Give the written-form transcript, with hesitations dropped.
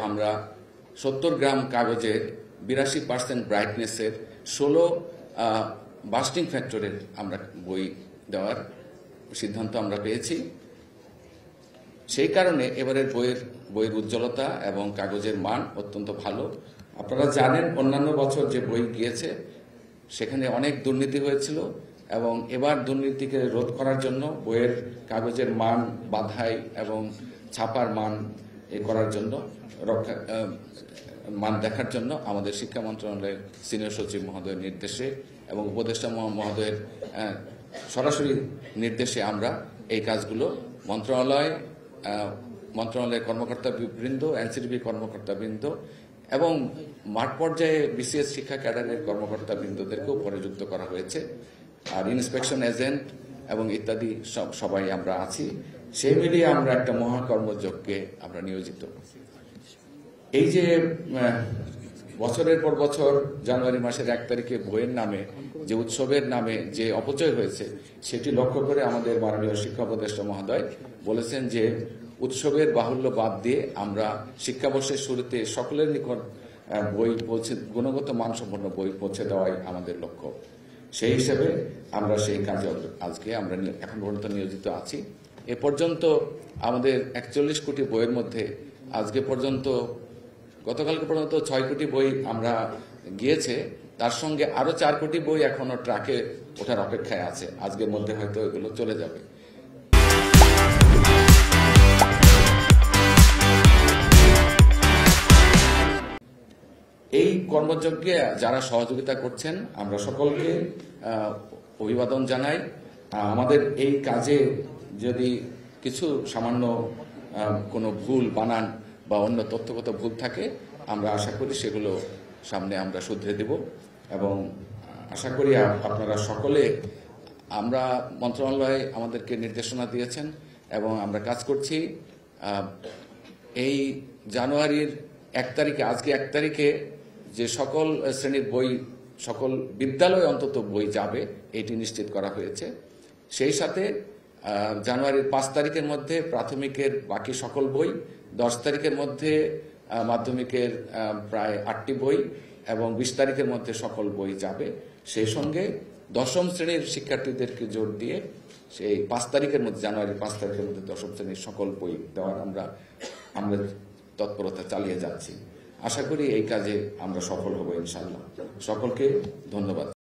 আমরা 70 গ্রাম কাগজে 82% ব্রাইটনেসের 16 বাস্টিং ফ্যাক্টরের আমরা বই দেওয়ার সিদ্ধান্ত আমরা পেয়েছি। সেই কারণে এবারের বইয়ের উজ্জ্বলতা এবং কাগজের মান অত্যন্ত ভালো। আপনারা জানেন অন্যান্য বছর যে বই গিয়েছে সেখানে অনেক দুর্নীতি হয়েছিল এবং এবার দুর্নীতিকে রোধ করার জন্য বইয়ের কাগজের মান বাধাই এবং ছাপার মান করার জন্য মান দেখার জন্য আমাদের শিক্ষা মন্ত্রণালয়ের সিনিয়র সচিব মহোদয়ের নির্দেশে এবং উপদেষ্টা মহোদয়ের সরাসরি নির্দেশে আমরা এই কাজগুলো মন্ত্রণালয়ের কর্মকর্তাবৃন্দ, এনসিডিবি কর্মকর্তাবৃন্দ এবং মাঠ পর্যায়ে বিসিএস শিক্ষা ক্যাডারের কর্মকর্তাবৃন্দদেরকেও পরিযুক্ত করা হয়েছে। আর ইন্সপেকশন এজেন্ট এবং ইত্যাদি সবাই আমরা আছি। সেই মিলিয়ে আমরা একটা মহাকর্মযজ্ঞে আমরা নিয়োজিত। এই যে বছরের পর বছর জানুয়ারি মাসের 1 তারিখে বইয়ের নামে যে উৎসবের নামে যে অপচয় হয়েছে সেটি লক্ষ্য করে আমাদের মাননীয় শিক্ষা উপদেষ্টা মহোদয় বলেছেন যে উৎসবের বাহুল্য বাদ দিয়ে আমরা শিক্ষাবর্ষের শুরুতে সকলের নিকট বই পৌঁছে গুণগত মানসম্পন্ন বই পৌঁছে দেওয়াই আমাদের লক্ষ্য। সেই হিসেবে আমরা সেই কাজে আজকে আমরা এখন পর্যন্ত নিয়োজিত আছি। এ পর্যন্ত আমাদের 41 কোটি বইয়ের মধ্যে আজকে পর্যন্ত গতকালকে পর্যন্ত 6 কোটি বই আমরা গিয়েছে। তার সঙ্গে আরো 4 কোটি বই এখনো ট্রাকে ওঠার অপেক্ষায় আছে। আজকের মধ্যে হয়তো এগুলো চলে যাবে। এই কর্মযজ্ঞে যারা সহযোগিতা করছেন আমরা সকলকে অভিবাদন জানাই। আমাদের এই কাজে যদি কিছু সামান্য কোনো ভুল বানান বা অন্য তথ্যগত ভুল থাকে আমরা আশা করি সেগুলো সামনে আমরা শুধরে দেব এবং আশা করি আপনারা সকলে আমরা মন্ত্রণালয় আমাদেরকে নির্দেশনা দিয়েছেন এবং আমরা কাজ করছি। এই জানুয়ারির 1 তারিখে আজকে 1 তারিখে যে সকল শ্রেণীর বই সকল বিদ্যালয়ে অন্তত বই যাবে এটি নিশ্চিত করা হয়েছে। সেই সাথে জানুয়ারির 5 তারিখের মধ্যে প্রাথমিকের বাকি সকল বই, 10 তারিখের মধ্যে মাধ্যমিকের প্রায় 8টি বই এবং 20 তারিখের মধ্যে সকল বই যাবে। সেই সঙ্গে 10ম শ্রেণীর শিক্ষার্থীদেরকে জোর দিয়ে সেই 5 তারিখের মধ্যে জানুয়ারির 5 তারিখের মধ্যে 10ম শ্রেণীর সকল বই দেওয়ার আমরা তৎপরতা চালিয়ে যাচ্ছি। আশা করি এই কাজে আমরা সফল হব ইনশাআল্লাহ। সকলকে ধন্যবাদ।